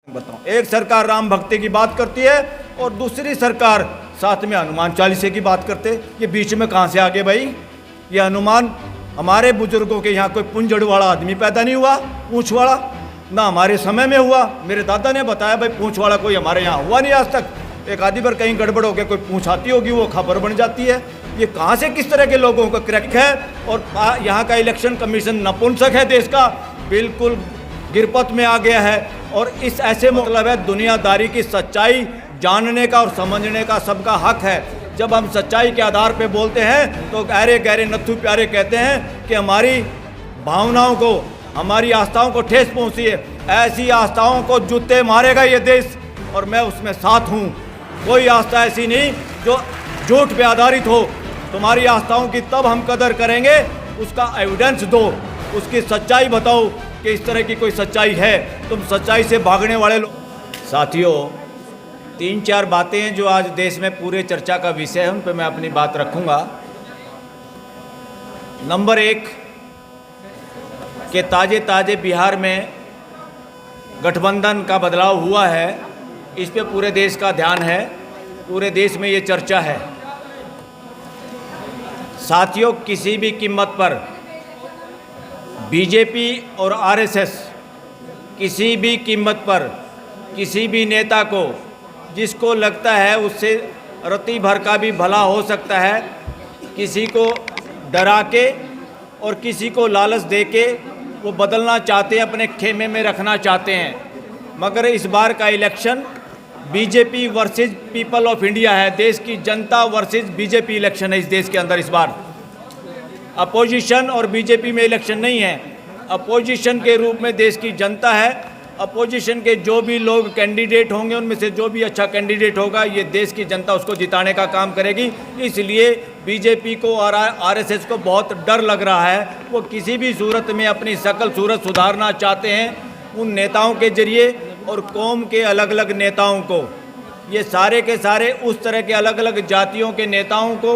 बताओ, एक सरकार राम भक्ति की बात करती है और दूसरी सरकार साथ में हनुमान चालीसे की बात करते। ये बीच में कहाँ से आ गए भाई? ये हनुमान, हमारे बुजुर्गों के यहाँ कोई पुंजड़ वाला आदमी पैदा नहीं हुआ, पूंछ वाला, ना हमारे समय में हुआ। मेरे दादा ने बताया भाई पूंछ वाला कोई हमारे यहाँ हुआ नहीं आज तक। एक आधी बार कहीं गड़बड़ हो गया, कोई पूंछ आती होगी, वो खबर बन जाती है। ये कहाँ से किस तरह के लोगों का क्रैक है? और यहाँ का इलेक्शन कमीशन नपुंसक है, देश का बिल्कुल गिरपत में आ गया है। और इस ऐसे मतलब है दुनियादारी की सच्चाई जानने का और समझने का सबका हक है। जब हम सच्चाई के आधार पे बोलते हैं तो गहरे गहरे नत्थु प्यारे कहते हैं कि हमारी भावनाओं को, हमारी आस्थाओं को ठेस पहुंची है। ऐसी आस्थाओं को जूते मारेगा ये देश और मैं उसमें साथ हूँ। कोई आस्था ऐसी नहीं जो झूठ पे आधारित हो। तुम्हारी आस्थाओं की तब हम कदर करेंगे, उसका एविडेंस दो, उसकी सच्चाई बताओ कि इस तरह की कोई सच्चाई है। तुम सच्चाई से भागने वाले लोग। साथियों, 3-4 बातें हैं जो आज देश में पूरे चर्चा का विषय है, उन पर मैं अपनी बात रखूंगा। नंबर 1 कि ताजे ताजे बिहार में गठबंधन का बदलाव हुआ है, इस पे पूरे देश का ध्यान है, पूरे देश में ये चर्चा है। साथियों, किसी भी कीमत पर बीजेपी और आरएसएस किसी भी कीमत पर किसी भी नेता को जिसको लगता है उससे रत्ती भर का भी भला हो सकता है, किसी को डरा के और किसी को लालच दे के वो बदलना चाहते हैं, अपने खेमे में रखना चाहते हैं। मगर इस बार का election BJP versus people of India है, देश की जनता वर्सेस बीजेपी इलेक्शन है। इस देश के अंदर इस बार अपोजिशन और बीजेपी में इलेक्शन नहीं है। अपोजिशन के रूप में देश की जनता है। अपोजिशन के जो भी लोग कैंडिडेट होंगे, उनमें से जो भी अच्छा कैंडिडेट होगा, ये देश की जनता उसको जिताने का काम करेगी। इसलिए बीजेपी को और आरएसएस को बहुत डर लग रहा है। वो किसी भी सूरत में अपनी शकल सूरत सुधारना चाहते हैं उन नेताओं के जरिए, और कौम के अलग अलग नेताओं को, ये सारे के सारे उस तरह के अलग अलग जातियों के नेताओं को,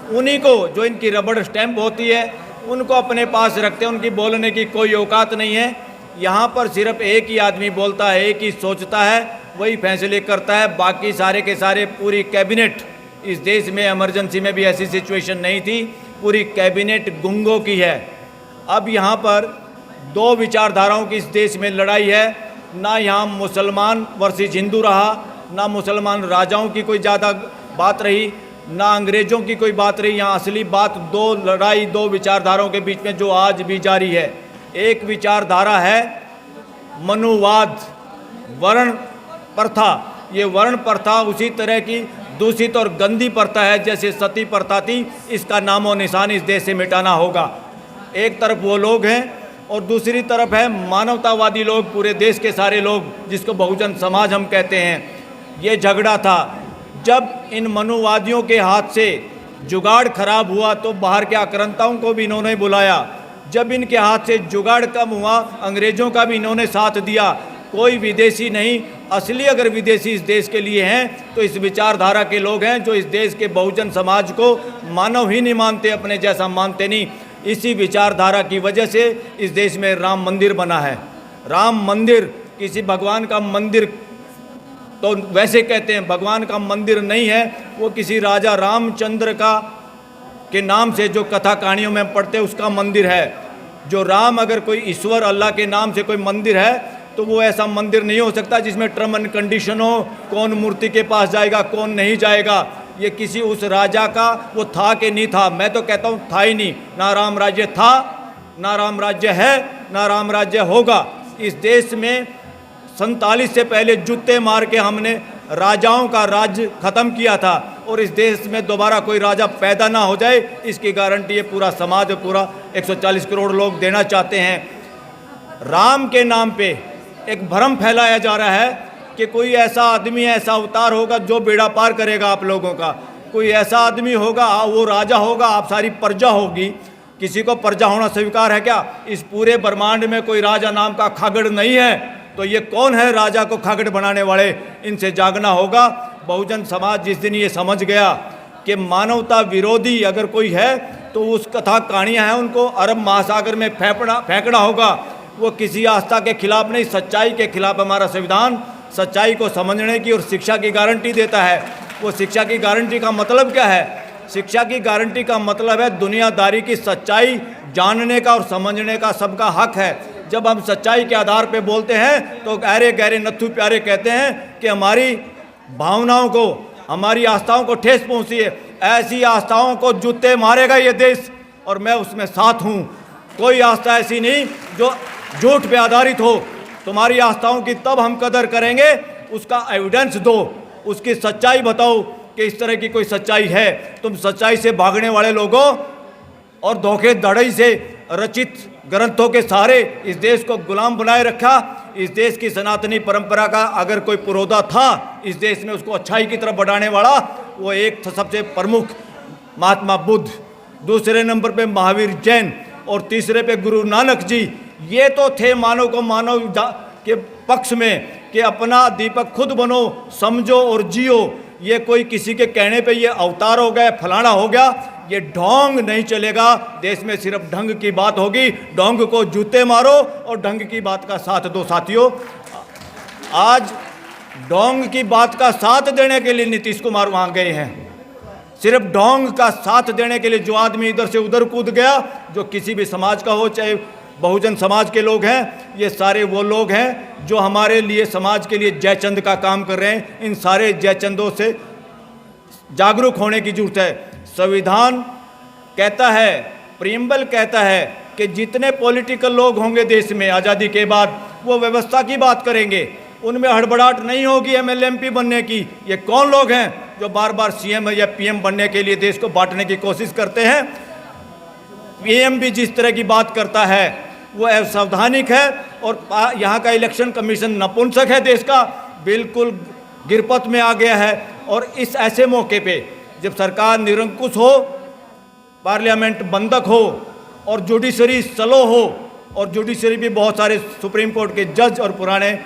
उन्हीं को जो इनकी रबड़ स्टैंप होती है, उनको अपने पास रखते हैं। उनकी बोलने की कोई औकात नहीं है। यहाँ पर सिर्फ एक ही आदमी बोलता है, एक ही सोचता है, वही फैसले करता है। बाकी सारे के सारे पूरी कैबिनेट, इस देश में इमरजेंसी में भी ऐसी सिचुएशन नहीं थी, पूरी कैबिनेट गुंगों की है। अब यहाँ पर 2 विचारधाराओं की इस देश में लड़ाई है। ना यहाँ मुसलमान वर्सेस हिंदू रहा, ना मुसलमान राजाओं की कोई ज़्यादा बात रही, ना अंग्रेज़ों की कोई बात रही। यहाँ असली बात 2 लड़ाई 2 विचारधाराओं के बीच में जो आज भी जारी है। एक विचारधारा है मनुवाद, वर्ण प्रथा। ये वर्ण प्रथा उसी तरह की दूषित और गंदी प्रथा है जैसे सती प्रथा थी। इसका नामो निशान इस देश से मिटाना होगा। एक तरफ वो लोग हैं और दूसरी तरफ है मानवतावादी लोग, पूरे देश के सारे लोग, जिसको बहुजन समाज हम कहते हैं। ये झगड़ा था। जब इन मनुवादियों के हाथ से जुगाड़ खराब हुआ तो बाहर के आक्रांताओं को भी इन्होंने बुलाया। जब इनके हाथ से जुगाड़ कम हुआ, अंग्रेज़ों का भी इन्होंने साथ दिया। कोई विदेशी नहीं, असली अगर विदेशी इस देश के लिए हैं तो इस विचारधारा के लोग हैं जो इस देश के बहुजन समाज को मानव ही नहीं मानते, अपने जैसा मानते नहीं। इसी विचारधारा की वजह से इस देश में राम मंदिर बना है। राम मंदिर किसी भगवान का मंदिर तो वैसे कहते हैं, भगवान का मंदिर नहीं है, वो किसी राजा रामचंद्र का के नाम से जो कथा कहानियों में पढ़ते उसका मंदिर है। जो राम, अगर कोई ईश्वर अल्लाह के नाम से कोई मंदिर है तो वो ऐसा मंदिर नहीं हो सकता जिसमें टर्म एंड कंडीशन हो, कौन मूर्ति के पास जाएगा कौन नहीं जाएगा। ये किसी उस राजा का वो था कि नहीं था, मैं तो कहता हूँ था ही नहीं। ना राम राज्य था, ना राम राज्य है, ना राम राज्य होगा। इस देश में 47 से पहले जूते मार के हमने राजाओं का राज्य खत्म किया था, और इस देश में दोबारा कोई राजा पैदा ना हो जाए इसकी गारंटी ये पूरा समाज, पूरा 140 करोड़ लोग देना चाहते हैं। राम के नाम पे एक भ्रम फैलाया जा रहा है कि कोई ऐसा आदमी, ऐसा अवतार होगा जो बेड़ा पार करेगा आप लोगों का। कोई ऐसा आदमी होगा, वो राजा होगा, आप सारी प्रजा होगी। किसी को प्रजा होना स्वीकार है क्या? इस पूरे ब्रह्मांड में कोई राजा नाम का खागड़ नहीं है। तो ये कौन है राजा को खागड़ बनाने वाले? इनसे जागना होगा। बहुजन समाज जिस दिन ये समझ गया कि मानवता विरोधी अगर कोई है तो उस कथा कहानियाँ हैं उनको अरब महासागर में फेंकना होगा। वो किसी आस्था के खिलाफ नहीं, सच्चाई के खिलाफ हमारा संविधान सच्चाई को समझने की और शिक्षा की गारंटी देता है। वो शिक्षा की गारंटी का मतलब क्या है? शिक्षा की गारंटी का मतलब है दुनियादारी की सच्चाई जानने का और समझने का सबका हक है। जब हम सच्चाई के आधार पे बोलते हैं तो गहरे गहरे नत्थु प्यारे कहते हैं कि हमारी भावनाओं को, हमारी आस्थाओं को ठेस पहुंची है। ऐसी आस्थाओं को जूते मारेगा ये देश, और मैं उसमें साथ हूँ। कोई आस्था ऐसी नहीं जो झूठ पे आधारित हो। तुम्हारी आस्थाओं की तब हम कदर करेंगे, उसका एविडेंस दो, उसकी सच्चाई बताओ कि इस तरह की कोई सच्चाई है। तुम सच्चाई से भागने वाले लोगों और धोखेधड़ी से रचित ग्रंथों के सहारे इस देश को गुलाम बनाए रखा। इस देश की सनातनी परंपरा का अगर कोई पुरोधा था इस देश में, उसको अच्छाई की तरफ बढ़ाने वाला, वो एक था सबसे प्रमुख महात्मा बुद्ध, दूसरे नंबर पे महावीर जैन और तीसरे पे गुरु नानक जी। ये तो थे मानव को मानव के पक्ष में कि अपना दीपक खुद बनो, समझो और जियो। ये कोई किसी के कहने पे ये अवतार हो गया, फलाना हो गया, ये ढोंग नहीं चलेगा। देश में सिर्फ ढंग की बात होगी। ढोंग को जूते मारो और ढंग की बात का साथ दो। साथियों, आज ढोंग की बात का साथ देने के लिए नीतीश कुमार वहां गए हैं। सिर्फ ढोंग का साथ देने के लिए जो आदमी इधर से उधर कूद गया, जो किसी भी समाज का हो, चाहे बहुजन समाज के लोग हैं, ये सारे वो लोग हैं जो हमारे लिए, समाज के लिए जयचंद का काम कर रहे हैं। इन सारे जयचंदों से जागरूक होने की जरूरत है। संविधान कहता है, प्रीएम्बल कहता है कि जितने पॉलिटिकल लोग होंगे देश में आज़ादी के बाद, वो व्यवस्था की बात करेंगे। उनमें हड़बड़ाहट नहीं होगी एमएलए एमपी बनने की। ये कौन लोग हैं जो बार बार सीएम या पीएम बनने के लिए देश को बांटने की कोशिश करते हैं? पीएम भी जिस तरह की बात करता है वो असावधानिक है, और यहाँ का इलेक्शन कमीशन नपुंसक है, देश का बिल्कुल गिरपत में आ गया है। और इस ऐसे मौके पे जब सरकार निरंकुश हो, पार्लियामेंट बंधक हो और जुडिशरी स्लो हो, और जुडिशरी भी बहुत सारे सुप्रीम कोर्ट के जज और पुराने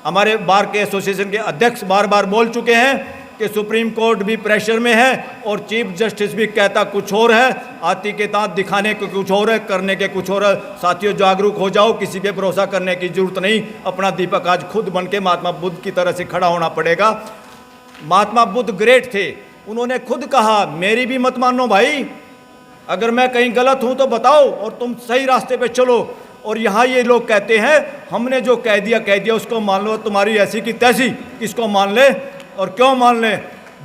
हमारे बार के एसोसिएशन के अध्यक्ष बार बार बोल चुके हैं कि सुप्रीम कोर्ट भी प्रेशर में है और चीफ जस्टिस भी कहता कुछ और है, हाथी के दांत दिखाने के कुछ और है, करने के कुछ और है। साथियों, जागरूक हो जाओ, किसी पे भरोसा करने की जरूरत नहीं। अपना दीपक आज खुद बन के महात्मा बुद्ध की तरह से खड़ा होना पड़ेगा। महात्मा बुद्ध ग्रेट थे, उन्होंने खुद कहा मेरी भी मत मानो भाई, अगर मैं कहीं गलत हूँ तो बताओ और तुम सही रास्ते पे चलो। और यहाँ ये लोग कहते हैं हमने जो कह दिया उसको मान लो, तुम्हारी ऐसी की तैसी, किसको मान ले और क्यों मान ले?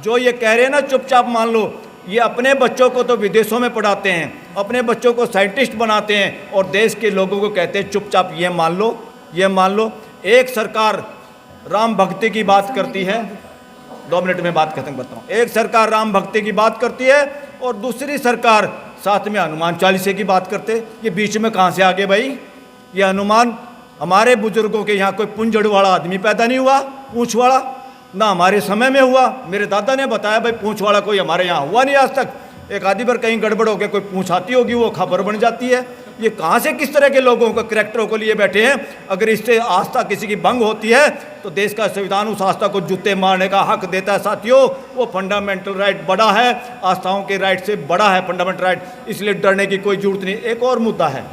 जो ये कह रहे हैं ना चुपचाप मान लो, ये अपने बच्चों को तो विदेशों में पढ़ाते हैं, अपने बच्चों को साइंटिस्ट बनाते हैं, और देश के लोगों को कहते हैं चुपचाप ये मान लो, ये मान लो। एक सरकार राम भक्ति की बात करती है, 2 मिनट में बात खत्म करता हूँ। एक सरकार राम भक्ति की बात करती है और दूसरी सरकार साथ में हनुमान चालीसे की बात करते। ये बीच में कहाँ से आ गए भाई? ये हनुमान, हमारे बुजुर्गों के यहाँ कोई पुंजड़ वाला आदमी पैदा नहीं हुआ, पूंछ वाला, ना हमारे समय में हुआ। मेरे दादा ने बताया भाई पूंछ वाला कोई हमारे यहाँ हुआ नहीं आज तक। एक आधी बार कहीं गड़बड़ हो गया, कोई पूंछ आती होगी, वो खबर बन जाती है। ये कहाँ से किस तरह के लोगों को, करैक्टरों को लिए बैठे हैं? अगर इससे आस्था किसी की भंग होती है तो देश का संविधान उस आस्था को जूते मारने का हक देता है। साथियों, वो फंडामेंटल राइट बड़ा है, आस्थाओं के राइट से बड़ा है फंडामेंटल राइट, इसलिए डरने की कोई जरूरत नहीं। एक और मुद्दा है,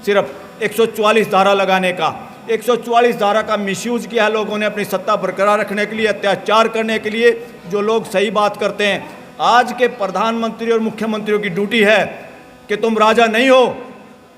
सिर्फ 144 धारा लगाने का। 144 धारा का मिसयूज किया है लोगों ने अपनी सत्ता बरकरार रखने के लिए, अत्याचार करने के लिए। जो लोग सही बात करते हैं, आज के प्रधानमंत्री और मुख्यमंत्रियों की ड्यूटी है कि तुम राजा नहीं हो।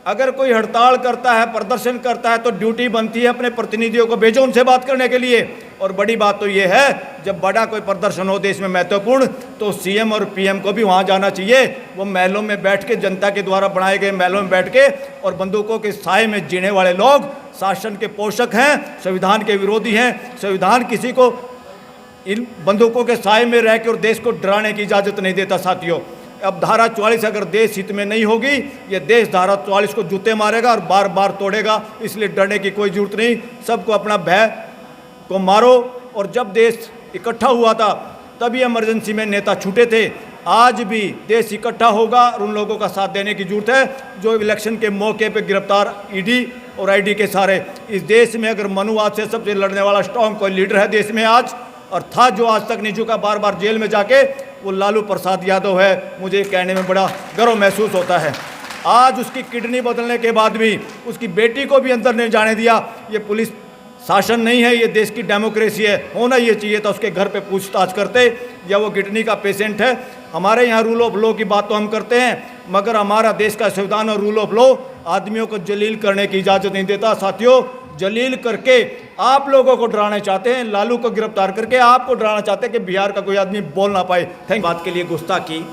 अगर कोई हड़ताल करता है, प्रदर्शन करता है, तो ड्यूटी बनती है अपने प्रतिनिधियों को भेजो उनसे बात करने के लिए। और बड़ी बात तो ये है, जब बड़ा कोई प्रदर्शन हो देश में महत्वपूर्ण, तो सीएम और पीएम को भी वहाँ जाना चाहिए। वो महलों में बैठ के, जनता के द्वारा बनाए गए महलों में बैठ के, और बंदूकों के साए में जीने वाले लोग शासन के पोषक हैं, संविधान के विरोधी हैं। संविधान किसी को इन बंदूकों के साए में रह के और देश को डराने की इजाज़त नहीं देता। साथियों, अब धारा 44 अगर देश हित में नहीं होगी, ये देश धारा 44 को जूते मारेगा और बार बार तोड़ेगा। इसलिए डरने की कोई जरूरत नहीं, सबको अपना भय को मारो। और जब देश इकट्ठा हुआ था तभी इमरजेंसी में नेता छूटे थे। आज भी देश इकट्ठा होगा और उन लोगों का साथ देने की जरूरत है जो इलेक्शन के मौके पे गिरफ्तार ईडी और आईडी के सारे। इस देश में अगर मनुवाद से सबसे लड़ने वाला स्ट्रॉन्ग कोई लीडर है देश में आज, और था जो आज तक नहीं झुका, बार बार जेल में जाके, वो लालू प्रसाद यादव है। मुझे कहने में बड़ा गर्व महसूस होता है। आज उसकी किडनी बदलने के बाद भी उसकी बेटी को भी अंदर नहीं जाने दिया। ये पुलिस शासन नहीं है, ये देश की डेमोक्रेसी है। होना ये चाहिए था उसके घर पे पूछताछ करते, या वो किडनी का पेशेंट है। हमारे यहाँ रूल ऑफ लॉ की बात तो हम करते हैं, मगर हमारा देश का संविधान और रूल ऑफ लॉ आदमियों को जलील करने की इजाज़त नहीं देता। साथियों, जलील करके आप लोगों को डराना चाहते हैं, लालू को गिरफ्तार करके आपको डराना चाहते हैं कि बिहार का कोई आदमी बोल ना पाए। थैंक बात के लिए गुस्ताखी।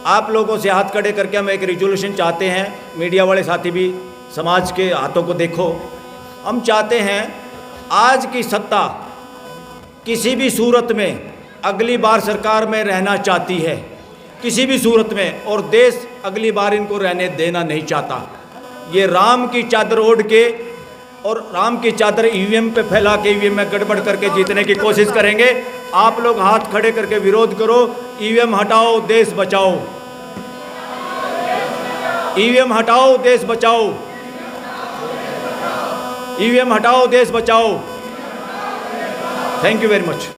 आप लोगों से हाथ खड़े करके हम एक रिजोल्यूशन चाहते हैं। मीडिया वाले साथी भी समाज के हाथों को देखो। हम चाहते हैं आज की सत्ता किसी भी सूरत में अगली बार सरकार में रहना चाहती है, किसी भी सूरत में, और देश अगली बार इनको रहने देना नहीं चाहता। ये राम की चादर ओढ़ के और राम की चादर ईवीएम पे फैला के ईवीएम में गड़बड़ करके जीतने की कोशिश करेंगे। आप लोग हाथ खड़े करके विरोध करो। ईवीएम हटाओ, देश बचाओ। ईवीएम हटाओ, देश बचाओ। ईवीएम हटाओ, देश बचाओ। Thank you very much.